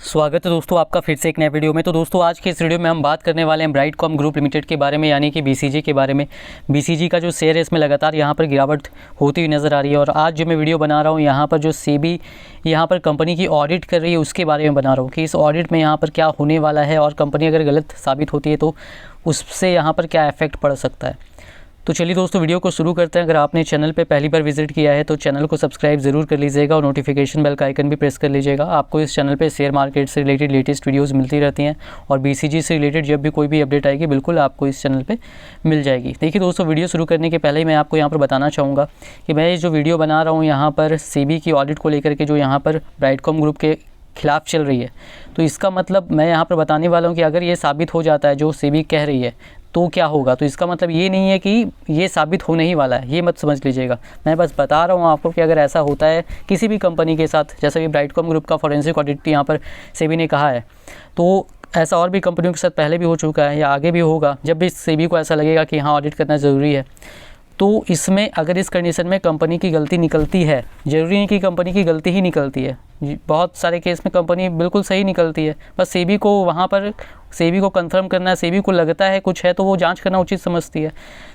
स्वागत है दोस्तों आपका फिर से एक नए वीडियो में। तो दोस्तों आज के इस वीडियो में हम बात करने वाले हैं ब्राइटकॉम ग्रुप लिमिटेड के बारे में, यानी कि बीसीजी के बारे में। बीसीजी का जो शेयर है इसमें लगातार यहाँ पर गिरावट होती हुई नज़र आ रही है। और आज जो मैं वीडियो बना रहा हूँ यहाँ पर जो सेबी यहाँ पर कंपनी की ऑडिट कर रही है उसके बारे में बना रहा हूँ कि इस ऑडिट में यहाँ पर क्या होने वाला है और कंपनी अगर गलत साबित होती है तो उससे यहाँ पर क्या इफेक्ट पड़ सकता है। तो चलिए दोस्तों वीडियो को शुरू करते हैं। अगर आपने चैनल पे पहली बार विजिट किया है तो चैनल को सब्सक्राइब ज़रूर कर लीजिएगा और नोटिफिकेशन बेल का आइकन भी प्रेस कर लीजिएगा। आपको इस चैनल पे शेयर मार्केट से रिलेटेड लेटेस्ट वीडियोस मिलती रहती हैं और बीसीजी से रिलेटेड जब भी कोई भी अपडेट आएगी बिल्कुल आपको इस चैनल पे मिल जाएगी। देखिए दोस्तों, वीडियो शुरू करने के पहले ही मैं आपको यहाँ पर बताना चाहूँगा कि मैं जो वीडियो बना रहा हूँ यहाँ पर सेबी की ऑडिट को लेकर के जो यहाँ पर ब्राइटकॉम ग्रुप के खिलाफ़ चल रही है, तो इसका मतलब मैं यहाँ पर बताने वाला हूँ कि अगर ये साबित हो जाता है जो सेबी कह रही है तो क्या होगा। तो इसका मतलब ये नहीं है कि ये साबित होने ही वाला है, ये मत समझ लीजिएगा। मैं बस बता रहा हूँ आपको कि अगर ऐसा होता है किसी भी कंपनी के साथ, जैसा कि ब्राइटकॉम ग्रुप का फॉरेंसिक ऑडिट यहाँ पर सेबी ने कहा है, तो ऐसा और भी कंपनियों के साथ पहले भी हो चुका है या आगे भी होगा। जब भी सेबी को ऐसा लगेगा कि हाँ ऑडिट करना ज़रूरी है, तो इसमें अगर इस कंडीशन में कंपनी की गलती निकलती है, ज़रूरी नहीं कि कंपनी की गलती ही निकलती है, बहुत सारे केस में कंपनी बिल्कुल सही निकलती है। बस सेबी को वहाँ पर सेबी को कंफर्म करना है, सेबी को लगता है कुछ है तो वो जांच करना उचित समझती है,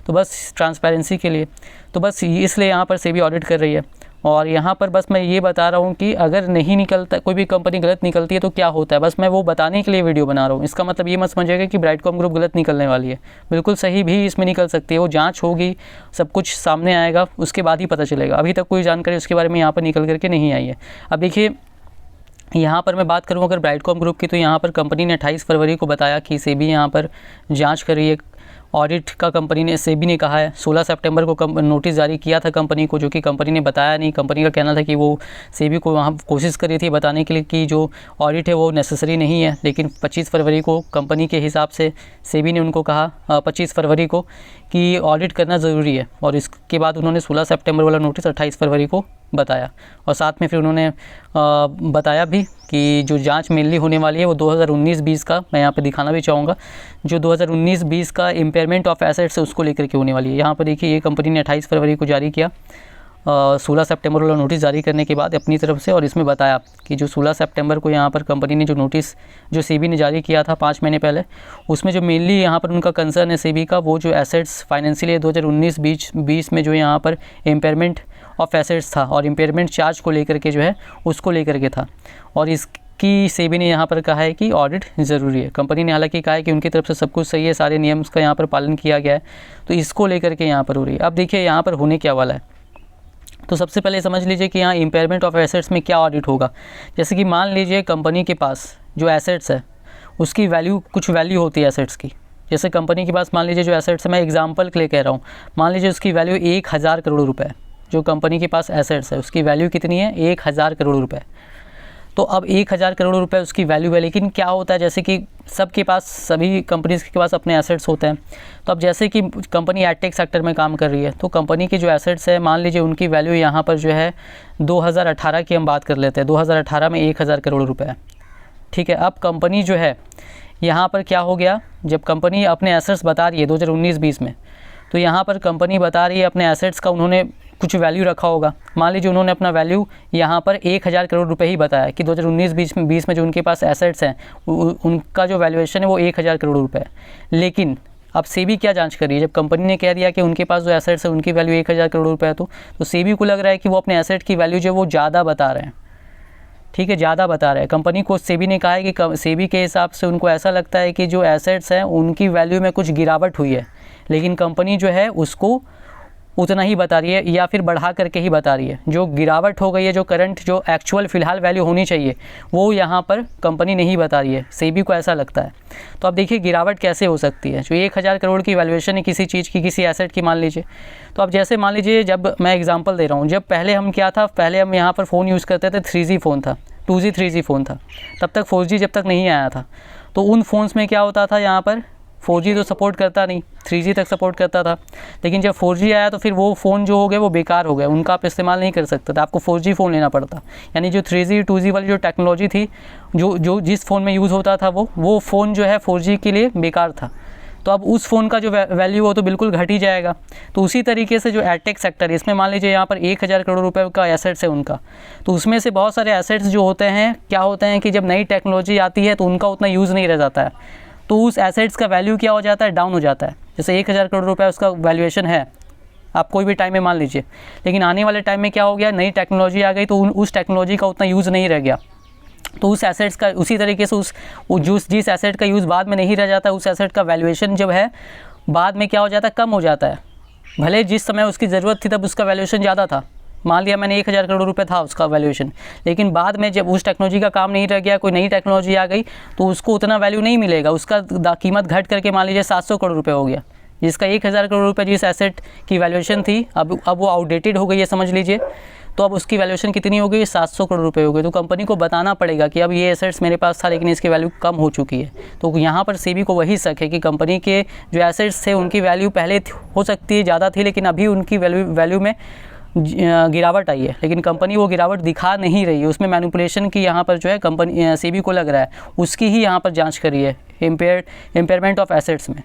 तो बस ट्रांसपेरेंसी के लिए, तो बस इसलिए यहाँ पर सेबी ऑडिट कर रही है। और यहाँ पर बस मैं ये बता रहा हूँ कि अगर नहीं निकलता, कोई भी कंपनी गलत निकलती है तो क्या होता है, बस मैं वो बताने के लिए वीडियो बना रहा हूँ। इसका मतलब ये मत समझिएगा कि ब्राइटकॉम ग्रुप गलत निकलने वाली है, बिल्कुल सही भी इसमें निकल सकती है। वो जांच होगी, सब कुछ सामने आएगा, उसके बाद ही पता चलेगा। अभी तक कोई जानकारी उसके बारे में यहाँ पर निकल करके नहीं आई है। अब देखिए यहाँ पर मैं बात करूँ अगर ब्राइटकॉम ग्रुप की, तो यहाँ पर कंपनी ने 28 फरवरी को बताया कि सेबी यहाँ पर जांच कर रही है। ऑडिट का कंपनी ने, सेबी ने कहा है। 16 सितंबर को नोटिस जारी किया था कंपनी को, जो कि कंपनी ने बताया नहीं। कंपनी का कहना था कि वो सेबी को वहाँ कोशिश कर रही थी बताने के लिए कि जो ऑडिट है वो नेसेसरी नहीं है, लेकिन 25 फरवरी को कंपनी के हिसाब से सेबी ने उनको कहा 25 फरवरी को कि ऑडिट करना ज़रूरी है। और इसके बाद उन्होंने 16 सितंबर वाला नोटिस 28 फरवरी को बताया। और साथ में फिर उन्होंने बताया भी कि जो जांच मेनली होने वाली है वो 2019-20 का, मैं यहाँ पे दिखाना भी चाहूँगा, जो 2019-20 का इम्पेयरमेंट ऑफ एसेट्स है उसको लेकर के होने वाली है। यहाँ पर देखिए ये कंपनी ने 28 फरवरी को जारी किया 16 सितंबर वाला नोटिस जारी करने के बाद अपनी तरफ से। और इसमें बताया कि जो 16 सितंबर को यहाँ पर कंपनी ने जो नोटिस जो सेबी ने जारी किया था 5 महीने पहले, उसमें जो मेनली यहाँ पर उनका कंसर्न है सेबी का, वो जो एसेट्स फाइनेंशियल ईयर 2019-20 में जो यहाँ पर इम्पेयरमेंट ऑफ एसेट्स था और इम्पेयरमेंट चार्ज को लेकर के जो है उसको लेकर के था। और इसकी सेबी ने यहाँ पर कहा है कि ऑडिट ज़रूरी है। कंपनी ने हालांकि कहा है कि उनकी तरफ से सब कुछ सही है, सारे नियम्स का यहाँ पर पालन किया गया है, तो इसको लेकर के यहाँ पर हो रही है। अब देखिए यहाँ पर होने क्या वाला है, तो सबसे पहले समझ लीजिए कि यहाँ इम्पेयरमेंट ऑफ एसेट्स में क्या ऑडिट होगा। जैसे कि मान लीजिए कंपनी के पास जो एसेट्स है उसकी वैल्यू, कुछ वैल्यू होती है एसेट्स की। जैसे कंपनी के पास मान लीजिए जो एसेट्स है, मैं एग्जांपल के लिए कह रहा हूँ, मान लीजिए उसकी वैल्यू 1000 करोड़ रुपए, जो कंपनी के पास एसेट्स है उसकी वैल्यू कितनी है 1000 करोड़ रुपए। तो अब 1000 करोड़ रुपए उसकी वैल्यू है, लेकिन क्या होता है जैसे कि सबके पास, सभी कंपनीज़ के पास अपने एसेट्स होते हैं। तो अब जैसे कि कंपनी एडटेक सेक्टर में काम कर रही है, तो कंपनी के जो एसेट्स है मान लीजिए उनकी वैल्यू यहाँ पर जो है 2018 की हम बात कर लेते हैं, 2018 में 1000 करोड़ रुपए है, ठीक है। अब कंपनी जो है यहाँ पर क्या हो गया, जब कंपनी अपने एसेट्स बता रही है 2019-20 में, तो यहाँ पर कंपनी बता रही है अपने एसेट्स का उन्होंने कुछ वैल्यू रखा होगा। मान लीजिए उन्होंने अपना वैल्यू यहाँ पर 1000 करोड़ रुपए ही बताया कि 2019-20 में जो उनके पास एसेट्स हैं उनका जो वैल्यूएशन है वो 1000 करोड़ रुपए है। लेकिन अब सेबी क्या जांच कर रही है, जब कंपनी ने कह दिया कि उनके पास जो एसेट्स है उनकी वैल्यू 1000 करोड़ रुपए है, तो सेबी को लग रहा है कि वो अपने एसेट की वैल्यू जो वो ज़्यादा बता रहे हैं, ठीक है, ज़्यादा बता रहे हैं। कंपनी को सेबी ने कहा है कि सेबी के हिसाब से उनको ऐसा लगता है कि जो एसेट्स हैं उनकी वैल्यू में कुछ गिरावट हुई है, लेकिन कंपनी जो है उसको उतना ही बता रही है या फिर बढ़ा करके ही बता रही है। जो गिरावट हो गई है, जो करंट, जो एक्चुअल फ़िलहाल वैल्यू होनी चाहिए वो यहाँ पर कंपनी नहीं बता रही है, सेबी को ऐसा लगता है। तो अब देखिए गिरावट कैसे हो सकती है। जो 1000 करोड़ की वैल्यूएशन है किसी चीज़ की, किसी एसेट की मान लीजिए, तो अब जैसे मान लीजिए, जब मैं एग्जांपल दे रहा हूँ, जब पहले हम क्या था, पहले हम यहाँ पर फ़ोन यूज़ करते थे, 3G फ़ोन था, 2G 3G फ़ोन था, तब तक 4G जब तक नहीं आया था, तो उन फ़ोन्स में क्या होता था, यहाँ पर 4G तो सपोर्ट करता नहीं, 3G तक सपोर्ट करता था। लेकिन जब 4G आया तो फिर वो फ़ोन जो हो गए वो बेकार हो गए, उनका आप इस्तेमाल नहीं कर सकते थे, आपको 4G फ़ोन लेना पड़ता। यानी जो 3G 2G वाली जो टेक्नोलॉजी थी, जो जिस फ़ोन में यूज़ होता था वो फ़ोन जो है 4G के लिए बेकार था। तो अब उस फ़ोन का जो वैल्यू हो तो बिल्कुल घट ही जाएगा। तो उसी तरीके से जो एडटेक सेक्टर है, इसमें मान लीजिए यहाँ पर 1000 करोड़ रुपए का एसेट्स है उनका, तो उसमें से बहुत सारे एसेट्स जो होते हैं क्या होते हैं कि जब नई टेक्नोलॉजी आती है तो उनका उतना यूज़ नहीं रह जाता है, तो उस एसेट्स का वैल्यू क्या हो जाता है, डाउन हो जाता है। जैसे 1000 करोड़ रुपये उसका वैल्यूएशन है आप कोई भी टाइम में मान लीजिए, लेकिन आने वाले टाइम में क्या हो गया, नई टेक्नोलॉजी आ गई तो उस टेक्नोलॉजी का उतना यूज़ नहीं रह गया, तो उस एसेट्स का उसी तरीके से जिस एसेट का यूज़ बाद में नहीं रह जाता, उस एसेट का वैल्यूएशन जब है बाद में क्या हो जाता है, कम हो जाता है। भले जिस समय उसकी ज़रूरत थी तब उसका वैल्यूएशन ज़्यादा था, मान लिया मैंने 1000 करोड़ रुपए था उसका वैल्यूएशन, लेकिन बाद में जब उस टेक्नोलॉजी का काम नहीं रह गया, कोई नई टेक्नोलॉजी आ गई तो उसको उतना वैल्यू नहीं मिलेगा, उसका कीमत घट करके मान लीजिए 700 करोड़ रुपये हो गया। जिसका 1000 करोड़ रुपये जिस एसेट की वैल्यूएशन थी अब वो आउटडेटेड हो गई है समझ लीजिए, तो अब उसकी वैल्यूएशन कितनी हो गई, 700 करोड़ रुपए हो गई। तो कंपनी को बताना पड़ेगा कि अब ये एसेट्स मेरे पास था लेकिन इसकी वैल्यू कम हो चुकी है। तो यहाँ पर सेबी को वही शक है कि कंपनी के जो एसेट्स थे उनकी वैल्यू पहले हो सकती है ज़्यादा थी, लेकिन अभी उनकी वैल्यू में गिरावट आई है, लेकिन कंपनी वो गिरावट दिखा नहीं रही है, उसमें मैनिपुलेशन की यहाँ पर जो है कंपनी सेबी को लग रहा है, उसकी ही यहाँ पर जाँच करी है इम्पेयरमेंट ऑफ एसेट्स में।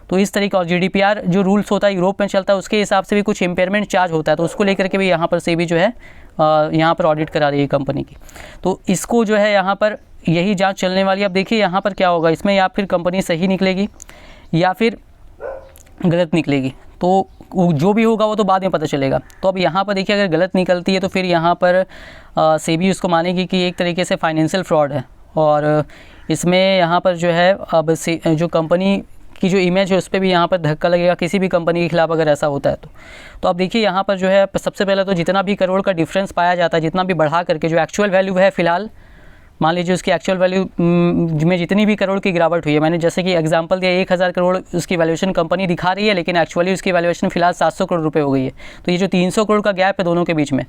तो इस तरीके और GDPR जो रूल्स होता है यूरोप में चलता है उसके हिसाब से भी कुछ इम्पेयरमेंट चार्ज होता है, तो उसको लेकर के भी यहाँ पर सेबी जो है यहाँ पर ऑडिट करा रही है कंपनी की। तो इसको जो है यहाँ पर यही जांच चलने वाली है। अब देखिए यहाँ पर क्या होगा, इसमें या फिर कंपनी सही निकलेगी या फिर गलत निकलेगी, तो जो भी होगा वो तो बाद में पता चलेगा। तो अब यहाँ पर देखिए अगर गलत निकलती है तो फिर यहाँ पर सेबी उसको मानेगी कि एक तरीके से फाइनेंशियल फ्रॉड है, और इसमें यहाँ पर जो है अब जो कंपनी की जो इमेज है उस पर भी यहाँ पर धक्का लगेगा किसी भी कंपनी के खिलाफ अगर ऐसा होता है तो अब देखिए यहाँ पर जो है सबसे पहले तो जितना भी करोड़ का डिफरेंस पाया जाता है, जितना भी बढ़ा करके जो एक्चुअल वैल्यू है फ़िलहाल मान लीजिए उसकी एक्चुअल वैल्यू में जितनी भी करोड़ की गिरावट हुई है, मैंने जैसे कि एग्जांपल दिया 1000 करोड़ उसकी वैल्यूएशन कंपनी दिखा रही है, लेकिन एक्चुअली उसकी वैल्यूएशन फ़िलहाल 700 करोड़ रुपए हो गई है। तो ये जो 300 करोड़ का गैप है दोनों के बीच में,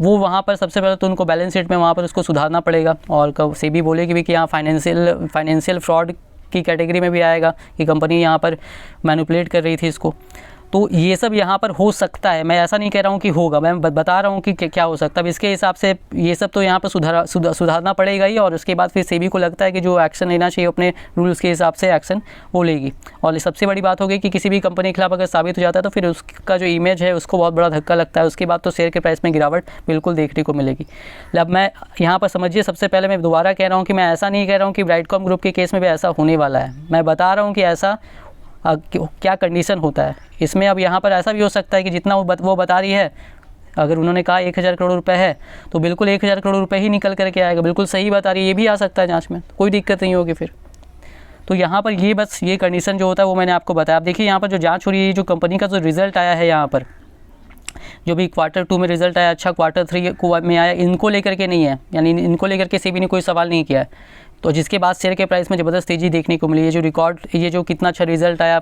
वो वहाँ पर सबसे पहले तो उनको बैलेंस शीट में वहाँ पर उसको सुधारना पड़ेगा, और सेबी बोलेगी भी कि यहाँ फाइनेंशियल फ्रॉड की कैटेगरी में भी आएगा कि कंपनी यहाँ पर मैनिपुलेट कर रही थी इसको। तो ये सब यहाँ पर हो सकता है, मैं ऐसा नहीं कह रहा हूँ कि होगा, मैं बता रहा हूँ कि क्या हो सकता है। अब इसके हिसाब से ये सब तो यहाँ पर सुधारना पड़ेगा ही, और उसके बाद फिर सेबी को लगता है कि जो एक्शन लेना चाहिए अपने रूल्स के हिसाब से एक्शन वो लेगी। और सबसे बड़ी बात होगी कि किसी भी कंपनी के खिलाफ अगर साबित हो जाता है तो फिर उसका जो इमेज है उसको बहुत बड़ा धक्का लगता है, उसके बाद तो शेयर के प्राइस में गिरावट बिल्कुल देखने को मिलेगी। अब मैं यहाँ पर समझिए, सबसे पहले मैं दोबारा कह रहा हूँ कि मैं ऐसा नहीं कह रहा हूँ कि ब्राइटकॉम ग्रुप के केस में भी ऐसा होने वाला है, मैं बता रहा हूँ कि ऐसा क्या कंडीशन होता है इसमें। अब यहाँ पर ऐसा भी हो सकता है कि जितना वो बता रही है, अगर उन्होंने कहा 1000 करोड़ रुपए है तो बिल्कुल 1000 करोड़ रुपए ही निकल करके आएगा, बिल्कुल सही बता रही है, ये भी आ सकता है जांच में, कोई दिक्कत नहीं होगी फिर। तो यहाँ पर ये बस ये कंडीशन जो होता है वो मैंने आपको बताया। अब देखिए यहाँ पर जो जाँच हो रही है, जो कंपनी का जो रिज़ल्ट आया है यहाँ पर, जो भी Q2 में रिजल्ट आया, अच्छा Q3 को में आया, इनको लेकर के नहीं है, यानी इनको लेकर के सेबी ने कोई सवाल नहीं किया है। तो जिसके बाद शेयर के प्राइस में ज़बरदस्त तेज़ी देखने को मिली है, ये जो कितना अच्छा रिजल्ट आया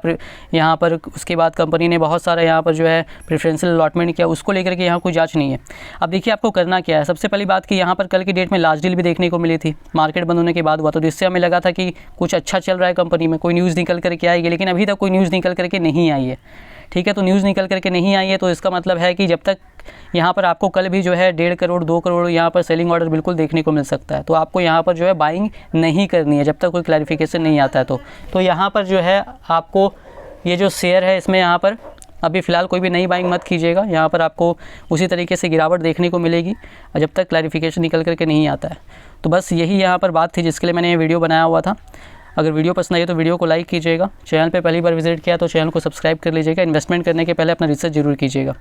यहाँ पर, उसके बाद कंपनी ने बहुत सारा यहाँ पर जो है प्रेफरेंशियल अलॉटमेंट किया, उसको लेकर के यहाँ कोई जांच नहीं है। अब देखिए आपको करना क्या है, सबसे पहली बात कि यहाँ पर कल की डेट में लास्ट डील भी देखने को मिली थी, मार्केट बंद होने के बाद हुआ, तो जिससे हमें लगा था कि कुछ अच्छा चल रहा है कंपनी में, कोई न्यूज़ निकल करके आएगी, लेकिन अभी तक कोई न्यूज़ निकल करके नहीं आई है। ठीक है, तो न्यूज़ निकल करके नहीं आई है तो इसका मतलब है कि जब तक यहाँ पर आपको कल भी जो है 1.5 करोड़ 2 करोड़ यहाँ पर सेलिंग ऑर्डर बिल्कुल देखने को मिल सकता है, तो आपको यहाँ पर जो है बाइंग नहीं करनी है जब तक कोई क्लैरिफिकेशन नहीं आता है। तो यहाँ पर जो है आपको ये जो शेयर है इसमें यहाँ पर अभी फ़िलहाल कोई भी नई बाइंग मत कीजिएगा, यहाँ पर आपको उसी तरीके से गिरावट देखने को मिलेगी जब तक क्लैरिफिकेशन निकल करके नहीं आता है। तो बस यही यहाँ पर बात थी जिसके लिए मैंने ये वीडियो बनाया हुआ था। अगर वीडियो पसंद आई तो वीडियो को लाइक कीजिएगा, चैनल पे पहली बार विजिट किया तो चैनल को सब्सक्राइब कर लीजिएगा, इन्वेस्टमेंट करने के पहले अपना रिसर्च जरूर कीजिएगा।